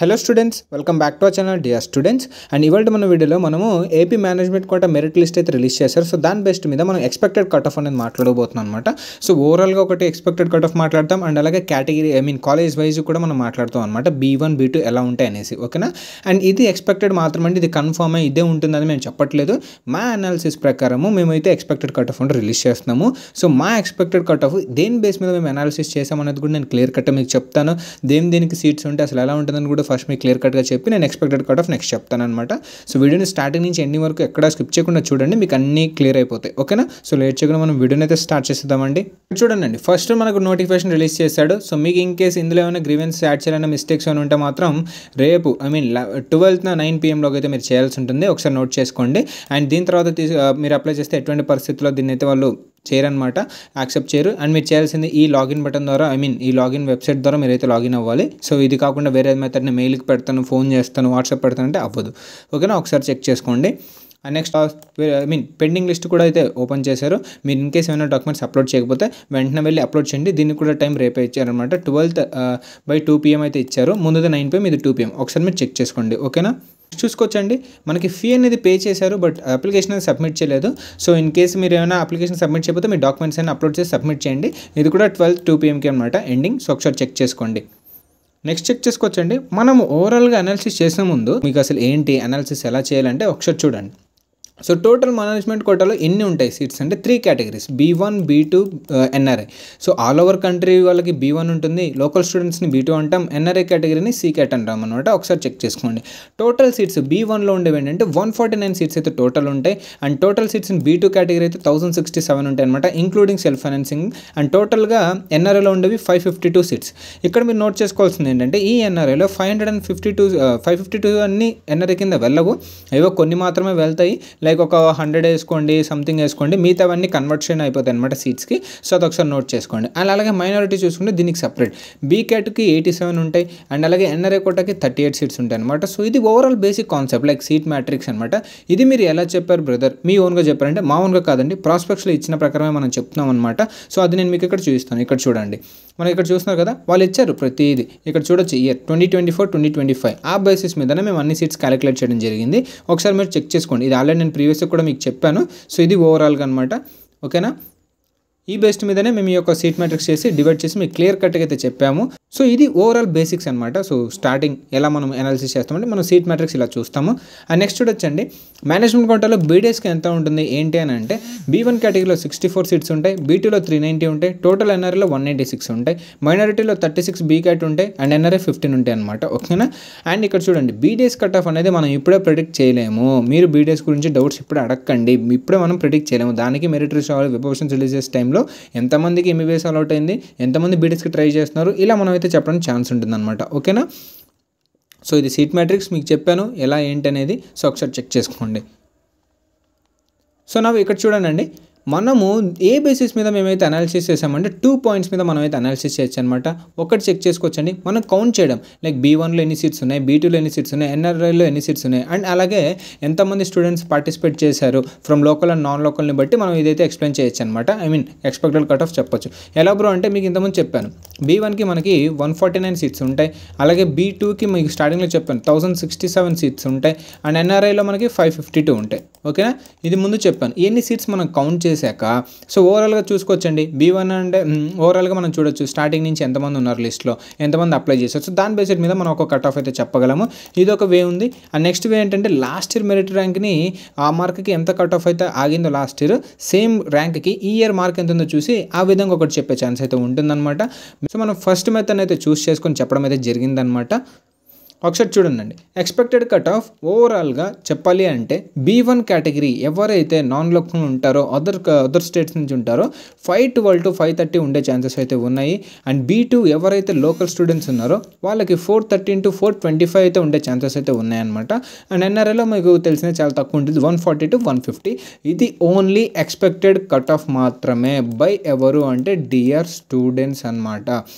Hello students, welcome back to our channel dear students. And ఇవాళ మన వీడియోలో మనము AP management quota merit list అయితే రిలీజ్ చేశారు. సో దాని బేస్డ్ మీద మనం ఎక్స్పెక్టెడ్ కట్ ఆఫ్ అనేది మాట్లాడబోతున్నాం అనమాట. సో ఓవరాల్గా ఒకటి ఎక్స్పెక్టెడ్ కట్ ఆఫ్ మాట్లాడతాం అండ్ అలాగే కేటగిరీ కాలేజ్ వైజ్ కూడా మనం మాట్లాడతాం అనమాట. B1 B2 ఎలా ఉంటాయి అనేసి, ఓకేనా. అండ్ ఇది ఎక్స్పెక్టెడ్ మాత్రమే, ఇది కన్ఫర్మ్ ఇదే ఉంటుందని మేము చెప్పట్లేదు. మా అనాలిసిస్ ప్రకారము మేమైతే ఎక్స్పెక్టెడ్ కట్ ఆఫ్ అంటే రిలీజ్ చేస్తున్నాము. సో మా ఎక్స్పెక్టెడ్ కట్ ఆఫ్ దేని బేస్ మీద మేము అనాలిసిస్ చేసామనేది కూడా నేను క్లియర్ కట్ మీకు చెప్తాను. దేనికి సీట్స్ ఉంటే అసలు ఎలా ఉంటుందని కూడా ఫస్ట్ మీకు క్లియర్ కట్గా చెప్పి నేను ఎక్స్పెక్టెడ్ కట్ ఆఫ్ నెక్స్ట్ చెప్తాను అనమాట. సో వీడియోని స్టార్టింగ్ నుంచి ఎండింగ్ వరకు ఎక్కడ స్కిప్ చేయకుండా చూడండి, మీకు అన్నీ క్లియర్ అయిపోతాయి, ఓకేనా. సో లేట్ చేయకుండా మనం వీడియోని అయితే స్టార్ట్ చేద్దామండి. చూడండి, ఫస్ట్ మనకు నోటిఫికేషన్ రిలీజ్ చేశాడు. సో మీకు ఇన్ కేసు ఇందులో ఏమైనా గ్రీవెన్స్ యాడ్ చేయాలన్న మిస్టేక్స్ ఏమైనా ఉంటే మాత్రం రేపు 12th 9 PM అయితే మీరు చేయాల్సి ఉంటుంది. ఒకసారి నోట్ చేసుకోండి. అండ్ దీని తర్వాత మీరు అప్లై చేస్తే ఎటువంటి పరిస్థితుల్లో దీన్ని అయితే వాళ్ళు చేయరనమాట, యాక్సెప్ట్ చేయరు. అండ్ మీరు చేయాల్సింది ఈ లాగిన్ బటన్ ద్వారా ఈ లాగిన్ వెబ్సైట్ ద్వారా మీరైతే లాగిన్ అవ్వాలి. సో ఇది కాకుండా వేరే మెథడ్ని మెయిల్కి పెడతాను, ఫోన్ చేస్తాను, వాట్సాప్ పెడతాను అంటే అవ్వదు, ఓకేనా. ఒకసారి చెక్ చేసుకోండి. అండ్ నెక్స్ట్ పెండింగ్ లిస్ట్ కూడా అయితే ఓపెన్ చేశారు. మీరు ఇన్ కేసు ఏమైనా డాక్యుమెంట్స్ అప్లోడ్ చేయకపోతే వెంటనే వెళ్ళి అప్లోడ్ చేయండి. దీనికి కూడా టైం రేపే ఇచ్చారనమాట. 12th by 2 PM అయితే ఇచ్చారు. ముందుది 9 PM, ఇది 2 PM. ఒకసారి మీరు చెక్ చేసుకోండి, ఓకేనా. చూసుకోవచ్చండి, మనకి ఫీ అనేది పే చేశారు, బట్ అప్లికేషన్ అనేది సబ్మిట్ చేయలేదు. సో ఇన్ కేసు మీరు ఏమైనా అప్లికేషన్ సబ్మిట్ చేయకపోతే మీ డాక్యుమెంట్స్ అయినా అప్లోడ్ చేసి సబ్మిట్ చేయండి. ఇది కూడా 12th 2 PMకి అనమాట ఎండింగ్. సో ఒకసారి చెక్ చేసుకోండి. నెక్స్ట్ చెక్ చేసుకోవచ్చండి. మనం ఓవరాల్గా అనాలిసిస్ చేసే ముందు మీకు అసలు ఏంటి అనాలిసిస్ ఎలా చేయాలంటే ఒకసారి చూడండి. సో టోటల్ మేనేజ్మెంట్ కోటాలో ఎన్ని ఉంటాయి సీట్స్ అంటే 3 categories, B1 B2 NRI. So all over country వాళ్ళకి B1 ఉంటుంది, లోకల్ స్టూడెంట్స్ని B2 అంటాం, NRI కేటగిరీని C కేట్ అంటాం అనమాట. ఒకసారి చెక్ చేసుకోండి. టోటల్ సీట్స్ B1లో ఉండేవి ఏంటంటే 149 సీట్స్ అయితే టోటల్ ఉంటాయి. And total seats in B2 category అయితే 1067 ఉంటాయి అనమాట, ఇంక్లూడింగ్ సెల్ఫ్ ఫైనాన్సింగ్. అండ్ టోటల్గా NRIలో ఉండేవి 552 సీట్స్. ఇక్కడ మీరు నోట్ చేసుకోవాల్సింది ఏంటంటే ఈ NRIలో 552 అన్ని NRI కింద వెళ్ళవు, ఏవో కొన్ని మాత్రమే వెళ్తాయి. లైక్ ఒక 100 వేసుకోండి, సంథింగ్ వేసుకోండి, మిగతావన్నీ కన్వర్షన్ అయిపోతాయి అనమాట సీట్స్కి. సో అది ఒకసారి నోట్ చేసుకోండి. అండ్ అలాగే మైనారిటీ చూసుకుంటే దీనికి సపరేట్ B క్యాట్కి 87 ఉంటాయి. అండ్ అలాగే NRI కోటాకి 38 సీట్స్ ఉంటాయి అనమాట. సో ఇది overall basic concept, like seat matrix అనమాట. ఇది మీరు ఎలా చెప్పారు బ్రదర్, మీ ఓన్గా చెప్పారంటే మా ఓన్గా కాదండి, ప్రాస్పెక్ట్స్లో ఇచ్చిన ప్రకారమే మనం చెప్తున్నాం అనమాట. సో అది నేను మీకు ఇక్కడ చూపిస్తాను. ఇక్కడ చూడండి, మనం ఇక్కడ చూస్తున్నారు కదా, వాళ్ళు ఇచ్చారు ప్రతిదీ. ఇక్కడ చూడొచ్చు ఇయర్ 2024 2025 ఆ బేసిస్ మీదనే మేము అన్ని సీట్స్ క్యాలిక్యులేట్ చేయడం జరిగింది. ఒకసారి మీరు చెక్ చేసుకోండి. ఇది ఆల్రెడీ నేను ప్రీవియస్గా కూడా మీకు చెప్పాను. సో ఇది ఓవరాల్గా అనమాట, ఓకేనా. ఈ బేస్డ్ మీదనే మేము ఈ యొక్క సీట్ మ్యాట్రిక్స్ చేసి డివైడ్ చేసి మీకు క్లియర్ కట్గా అయితే చెప్పాము. సో ఇది ఓవరాల్ బేసిక్స్ అనమాట. సో స్టార్టింగ్ ఎలా మనం అనాలిసిస్ చేస్తామంటే మనం సీట్ మ్యాట్రిక్స్ ఇలా చూస్తాము. అండ్ నెక్స్ట్ చూడొచ్చండి, మేనేజ్మెంట్ కోటాలో బీడీఎస్కి ఎంత ఉంటుంది ఏంటి అని అంటే B1 కేటగిరీలో 64 సీట్స్ ఉంటాయి, B2లో 390 ఉంటాయి, టోటల్ NRIలో 186 ఉంటాయి, మైనారిటీలో 36 B క్యాట్ ఉంటాయి, అండ్ NRI 15 ఉంటాయి అనమాట, ఓకేనా. అండ్ ఇక్కడ చూడండి, బీడీఎస్ కట్ ఆఫ్ అనేది మనం ఇప్పుడే ప్రిడిక్ట్ చేయలేము. మీరు బీడీఎస్ గురించి డౌట్స్ ఇప్పుడు అడగండి, ఇప్పుడే మనం ప్రిడిక్ట్ చేయలేము. దానికి merit list web options release చేసే టైంలో ఎంతమందికి MBBS అలౌట్ అయింది, ఎంతమంది బీడీఎస్కి ట్రై చేస్తున్నారు, ఇలా మనం అయితే చెప్పడానికి ఛాన్స్ ఉంటుందన్నమాట, ఓకేనా. సో ఇది సీట్ మ్యాట్రిక్స్ మీకు చెప్పాను ఎలా ఏంటి అనేది. సో ఒకసారి చెక్ చేసుకోండి. సో నా ఇక్కడ చూడండి, మనము ఏ బేసిస్ మీద మేమైతే అనాలిసిస్ చేసామంటే 2 పాయింట్స్ మీద మనం అయితే అనాలిసిస్ చేయొచ్చు అనమాట. ఒకటి చెక్ చేసుకోవచ్చండి, మనం కౌంట్ చేయడం, లైక్ B1లో ఎన్ని సీట్స్ ఉన్నాయి, B2లో ఎన్ని సీట్స్ ఉన్నాయి, NRIలో ఎన్ని సీట్స్ ఉన్నాయి, అండ్ అలాగే ఎంతమంది స్టూడెంట్స్ పార్టిసిపేట్ చేశారు ఫ్రమ్ లోకల్ అండ్ నాన్ లోకల్ని బట్టి మనం ఇదైతే ఎక్స్ప్లెయిన్ చేయొచ్చు అనమాట. ఎక్స్పెక్టెడ్ కట్ ఆఫ్ చెప్పొచ్చు. ఎలా బ్రో అంటే మీకు ఇంతకుముందు చెప్పాను, B1కి మనకి 149 సీట్స్ ఉంటాయి, అలాగే B2కి మీకు స్టార్టింగ్లో చెప్పాను 1067 సీట్స్ ఉంటాయి, అండ్ NRIలో మనకి 552 ఉంటాయి, ఓకేనా. ఇది ముందు చెప్పాను. ఎన్ని సీట్స్ మనం కౌంట్ చేశాక సో ఓవరాల్గా చూసుకోవచ్చండి. B1 అంటే ఓవరాల్గా మనం చూడొచ్చు స్టార్టింగ్ నుంచి ఎంతమంది ఉన్నారు లిస్ట్లో, ఎంతమంది అప్లై చేశారు. సో దాని బేసిస్ మీద మనం ఒక కట్ ఆఫ్ అయితే చెప్పగలము. ఇది ఒక వే ఉంది. అండ్ నెక్స్ట్ వే ఏంటంటే లాస్ట్ ఇయర్ మెరిట్ ర్యాంక్ని ఆ మార్క్కి ఎంత కట్ ఆఫ్ అయితే ఆగిందో లాస్ట్ ఇయర్, సేమ్ ర్యాంక్కి ఈ ఇయర్ మార్క్ ఎంత ఉందో చూసి ఆ విధంగా ఒకటి చెప్పే ఛాన్స్ అయితే ఉంటుందన్నమాట. సో మనం ఫస్ట్ మెథడ్ అయితే చూస్ చేసుకొని చెప్పడం అయితే జరిగిందనమాట. ఒకసారి చూడండి, ఎక్స్పెక్టెడ్ కట్ ఆఫ్ ఓవరాల్గా చెప్పాలి అంటే B1 కేటగిరీ ఎవరైతే నాన్ లోకల్ ఉంటారో, అదర్ స్టేట్స్ నుంచి ఉంటారో 512 to 530 ఉండే ఛాన్సెస్ అయితే ఉన్నాయి. అండ్ B2 ఎవరైతే లోకల్ స్టూడెంట్స్ ఉన్నారో వాళ్ళకి 413 to 425 అయితే ఉండే ఛాన్సెస్ అయితే ఉన్నాయన్నమాట. అండ్ NRIలో మీకు తెలిసిన చాలా తక్కువ ఉంటుంది, 140 to 150. ఇది ఓన్లీ ఎక్స్పెక్టెడ్ కట్ ఆఫ్ మాత్రమే బై ఎవరు అంటే డియర్ స్టూడెంట్స్ అనమాట.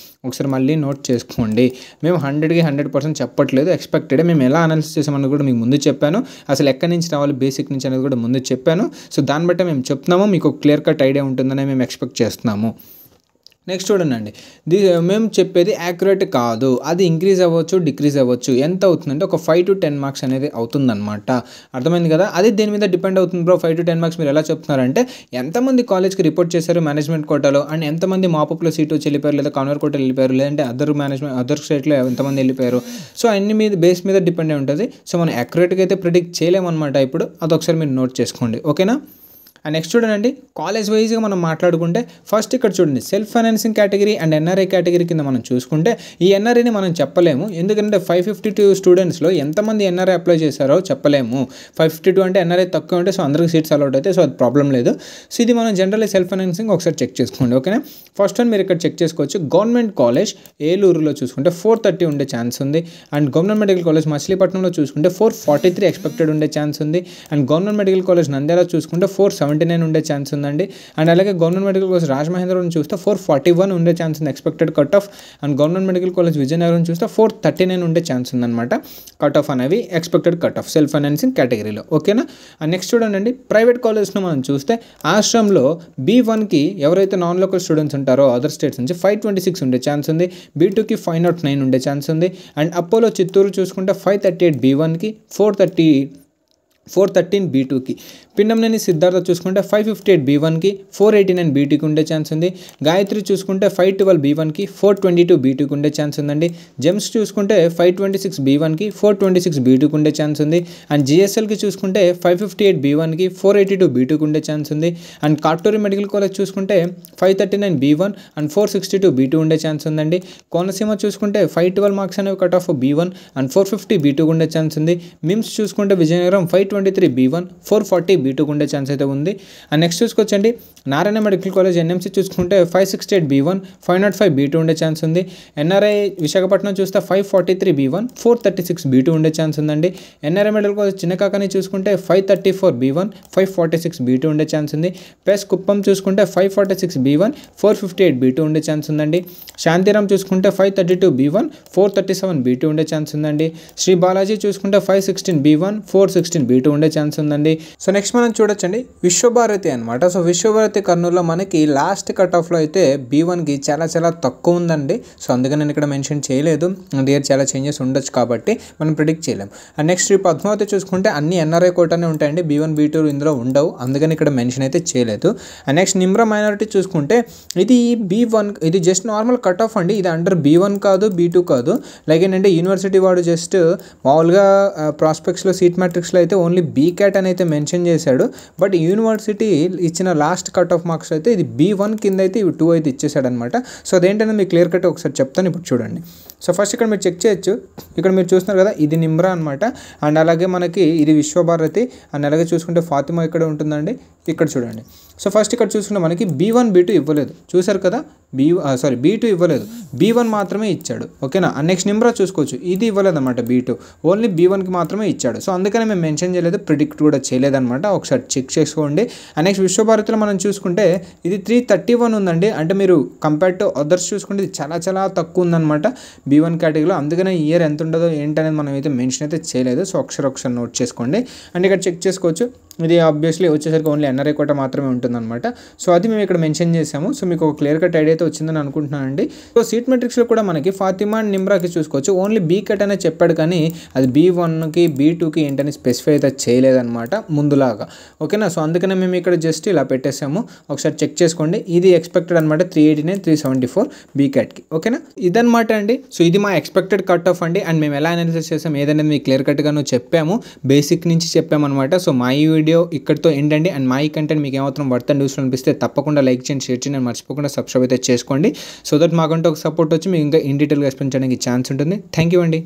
ఒకసారి మళ్ళీ నోట్ చేసుకోండి, మేము 100కి 100% చెప్పట్లేదు, ఎక్స్పెక్టెడ్. మేము ఎలా అనాలిసిస్ చేసామని కూడా మీకు ముందు చెప్పాను, అసలు ఎక్కడి నుంచి రావాలి బేసిక్ నుంచి అనేది కూడా ముందు చెప్పాను. సో దాన్ని బట్టి మేము చెప్తున్నాము, మీకు క్లియర్ కట్ ఐడియా ఉంటుందని మేము ఎక్స్పెక్ట్ చేస్తున్నాము. నెక్స్ట్ చూడండి, మేము చెప్పేది యాక్యురేట్ కాదు, అది ఇంక్రీజ్ అవ్వచ్చు డిక్రీజ్ అవ్వచ్చు. ఎంత అవుతుందంటే ఒక 5 to 10 మార్క్స్ అనేది అవుతుందన్నమాట. అర్థమైంది కదా. అది దేని మీద డిపెండ్ అవుతుంది బ్రో 5 to 10 మార్క్స్ మీరు ఎలా చెప్తున్నారంటే ఎంతమంది కాలేజ్కి రిపోర్ట్ చేశారు మేనేజ్మెంట్ కోటాలో, అండ్ ఎంతమంది మాపప్లో సీట్ వచ్చి వెళ్ళిపోయారు, లేదా కాన్వర్ కోటలో వెళ్ళిపోయారు, లేదంటే అదర్ స్టేట్లో ఎంతమంది వెళ్ళిపోయారు. సో అన్ని మీద బేస్ మీద డిపెండ్ అయి ఉంటుంది. సో మనం యాక్యురేట్గా అయితే ప్రిడిక్ట్ చేయలేమన్నమాట. ఇప్పుడు అదొకసారి మీరు నోట్ చేసుకోండి, ఓకేనా. అండ్ నెక్స్ట్ చూడండి, కాలేజ్ వైజ్గా మనం మాట్లాడుకుంటే ఫస్ట్ ఇక్కడ చూడండి, self financing category and NRI category కింద మనం చూసుకుంటే ఈ ఎన్ఆర్ఐని మనం చెప్పలేము, ఎందుకంటే 552 స్టూడెంట్స్లో ఎంతమంది ఎన్ఆర్ఐ అప్లై చేశారో చెప్పలేము. 552 అంటే ఎన్ఆర్ఐ తక్కువ ఉంటే సో అందరికి సీట్స్ అలౌట్ అయితే సో అది ప్రాబ్లం లేదు. సో ఇది మనం జనరల్లీ సెల్ఫ్ ఫైనాన్సింగ్ ఒకసారి చెక్ చేసుకోండి, ఓకేనా. ఫస్ట్ వన్ మీరు ఇక్కడ చెక్ చేసుకోవచ్చు. గవర్నమెంట్ కాలేజ్ ఏలూరులో చూసుకుంటే 430 ఉండే ఛాన్స్ ఉంది. అండ్ గవర్నమెంట్ మెడికల్ కాలేజ్ మచిలీపట్నంలో చూసుకుంటే 443 ఎక్స్పెక్టెడ్ ఉండే ఛాన్స్ ఉంది. And government medical college Nandyal చూసుకుంటే 479 ఉండే ఛాన్స్ ఉందండి. అండ్ అలాగే గవర్నమెంట్ మెడికల్ కాలేజ్ రాజమహేంద్రవరం చూస్తే 441 ఉండే ఛాన్స్ ఉంది expected cut off. And government medical college Vizianagaram చూస్తే 439 ఉండే ఛాన్స్ ఉందన్నమాట కట్ ఆఫ్ అనేవి expected cut off self financing కేటగిరీలో, ఓకేనా. అండ్ నెక్స్ట్ చూడండి, ప్రైవేట్ కాలేజ్లో మనం చూస్తే ఆశ్రమంలో B1కి ఎవరైతే నాన్ లోకల్ స్టూడెంట్స్ ఉంటారో అదర్ స్టేట్స్ నుంచి 526 ఉండే ఛాన్స్ ఉంది. B2కి 509 ఉండే ఛాన్స్ ఉంది. అండ్ అపోలో చిత్తూరు చూసుకుంటే 538 B1కి 413 B2కి. పిన్నంనేని సిద్ధార్థ చూసుకుంటే 558 B1కి 489 B2కి ఉండే ఛాన్స్ ఉంది. గాయత్రి చూసుకుంటే 512 B1కి 422 B2కి ఉండే ఛాన్స్ ఉందండి. జెమ్స్ చూసుకుంటే 526 B1కి 426 B2కి ఉండే ఛాన్స్ ఉంది. అండ్ జిఎస్ఎల్కి చూసుకుంటే 558 B1కి 482 B2కి ఉండే ఛాన్స్ ఉంది. అండ్ కాటూరి మెడికల్ కాలేజ్ చూసుకుంటే 539 B1 అండ్ 462 B2 ఉండే ఛాన్స్ ఉందండి. కోనసీమ చూసుకుంటే 512 మార్క్స్ అనేవి కట్ ఆఫ్ B1 అండ్ 450 B2కి ఉండే ఛాన్స్ ఉంది. మిమ్స్ చూసుకుంటే విజయనగరం 523 B1 440 B2కి ఉండే ఛాన్స్ అయితే ఉంది. అండ్ నెక్స్ట్ చూసుకొచ్చండి, నారాయణ మెడికల్ కాలేజ్ ఎన్ఎంసీ చూసుకుంటే 568 B1 505 B2 ఉండే ఛాన్స్ ఉంది. ఎన్ఆర్ఐ విశాఖపట్నం చూస్తే 543 B1 436 B2 ఉండే ఛాన్స్ ఉందండి. ఎన్ఆర్ఐ మెడికల్ కాలేజ్ చిన్నకాకని చూసుకుంటే 534 B1 546 B2 ఉండే ఛాన్స్ ఉంది. పెస్ కుప్పం చూసుకుంటే 546 B1 458 B2 ఉండే ఛాన్స్ ఉందండి. శాంతిరామ్ చూసుకుంటే 532 B1 437 B2 ఉండే ఛాన్స్ ఉందండి. శ్రీ బాలాజీ చూసుకుంటే 516 B1 416 B2 ఉండే ఛాన్స్ ఉందండి. సో నెక్స్ట్ మనం చూడొచ్చండి విశ్వభారతి అనమాట. సో విశ్వభారతి కర్నూలులో మనకి లాస్ట్ కట్ ఆఫ్లో అయితే B1కి చాలా తక్కువ ఉందండి. సో అందుకని నేను ఇక్కడ మెన్షన్ చేయలేదు, డియర్ చాలా చేంజెస్ ఉండొచ్చు కాబట్టి మనం ప్రిడిక్ట్ చేయలేం. అండ్ నెక్స్ట్ ఈ పద్మావతి చూసుకుంటే అన్ని ఎన్ఆర్ఐ కోటానే ఉంటాయండి, B1 B2 ఇందులో ఉండవు, అందుకని ఇక్కడ మెన్షన్ అయితే చేయలేదు. అండ్ నెక్స్ట్ నిమ్రా మైనారిటీ చూసుకుంటే ఇది B1 ఇది జస్ట్ నార్మల్ కట్ ఆఫ్ అండి, ఇది అండర్ B1 కాదు B2 కాదు. లైక్ ఏంటంటే యూనివర్సిటీ వాడు జస్ట్ మామూలుగా ప్రాస్పెక్ట్స్లో సీట్ మ్యాట్రిక్స్లో అయితే ఓన్లీ BCAT అని అయితే మెన్షన్ చేశాడు. బట్ యూనివర్సిటీ ఇచ్చిన లాస్ట్ కట్ ఆఫ్ మార్క్స్ అయితే ఇది B1 కింద అయితే ఇవి 2 అయితే ఇచ్చేసాడు అనమాట. సో అదేంటనే మీకు క్లియర్ కట్ ఒకసారి చెప్తాను, ఇప్పుడు చూడండి. సో ఫస్ట్ ఇక్కడ మీరు చెక్ చేయొచ్చు, ఇక్కడ మీరు చూస్తున్నారు కదా ఇది నిమ్రా అనమాట. అండ్ అలాగే మనకి ఇది విశ్వభారతి. అండ్ అలాగే చూసుకుంటే ఫాతిమా ఇక్కడ ఉంటుందండి, ఇక్కడ చూడండి. సో ఫస్ట్ ఇక్కడ చూసుకుంటే మనకి B1 B2 ఇవ్వలేదు, చూసారు కదా, B2 ఇవ్వలేదు, B1 మాత్రమే ఇచ్చాడు, ఓకేనా. అండ్ నెక్స్ట్ నిమ్రా చూసుకోవచ్చు, ఇది ఇవ్వలేదు అనమాట B2, ఓన్లీ B1కి మాత్రమే ఇచ్చాడు. సో అందుకనే మేము మెన్షన్ చేయలేదు, ప్రిడిక్ట్ కూడా చేయలేదన్నమాట, ఒకసారి చెక్ చేసుకోండి. అండ్ నెక్స్ట్ విశ్వభారతిలో మనం చూసుకుంటే ఇది 331 ఉందండి, అంటే మీరు కంపేర్ టు అదర్స్ చూసుకుంటే ఇది చాలా తక్కువ ఉందన్నమాట B1 కేటగిరీలో. అందుకనే ఇయర్ ఎంత ఉండదో ఏంటనేది మనం అయితే మెన్షన్ అయితే చేయలేదు. సో ఒకసారి నోట్ చేసుకోండి. అండ్ ఇక్కడ చెక్ చేసుకోవచ్చు, ఇది ఆబ్వియస్లీ వచ్చేసరికి ఓన్లీ ఎన్ఆర్ఐ కోట మాత్రమే ఉంటుందన్నమాట. సో అది మేము ఇక్కడ మెన్షన్ చేసాము. సో మీకు ఒక క్లియర్ కట్ ఐడియా అయితే వచ్చిందని అనుకుంటున్నానండి. సో సీట్ మెట్రిక్స్లో కూడా మనకి ఫాతిమా అండ్ నిమ్రాకి చూసుకోవచ్చు, ఓన్లీ BCAT అనే చెప్పాడు, కానీ అది B1కి B2కి ఏంటని స్పెసిఫై అయితే చేయలేదన్నమాట ముందులాగా, ఓకేనా. సో అందుకనే మేము ఇక్కడ జస్ట్ ఇలా పెట్టేసాము, ఒకసారి చెక్ చేసుకోండి. ఇది ఎక్స్పెక్టెడ్ అనమాట 389 374 BCATకి, ఓకేనా. ఇదన్నమాట అండి. సో ఇది మా ఎక్స్పెక్టెడ్ కట్ ఆఫ్ అండి. అండ్ మేము ఎలా అనాలిసిస్ చేసాం ఏదనేది మీకు క్లియర్ కట్గాను చెప్పాము, బేసిక్ నుంచి చెప్పామన్నమాట. సో మా ఈ వీడియో ఇక్కడితో ఏంటండి. అండ్ మా ఈ కంటెంట్ మీకు ఏమాత్రం వర్త్ అండ్ యూస్ఫుల్ అనిపిస్తే తప్పకుండా లైక్ చేయండి, షేర్ చేయండి, మర్చిపోకుండా సబ్స్క్రైబ్ అయితే చేసుకోండి. సో దట్ మాకంటే ఒక సపోర్ట్ వచ్చి మీకు ఇంకా ఇన్ డీటెయిల్గా ఎక్స్ప్లెయిన్ చేయడానికి ఛాన్స్ ఉంటుంది. థ్యాంక్ యూ అండి.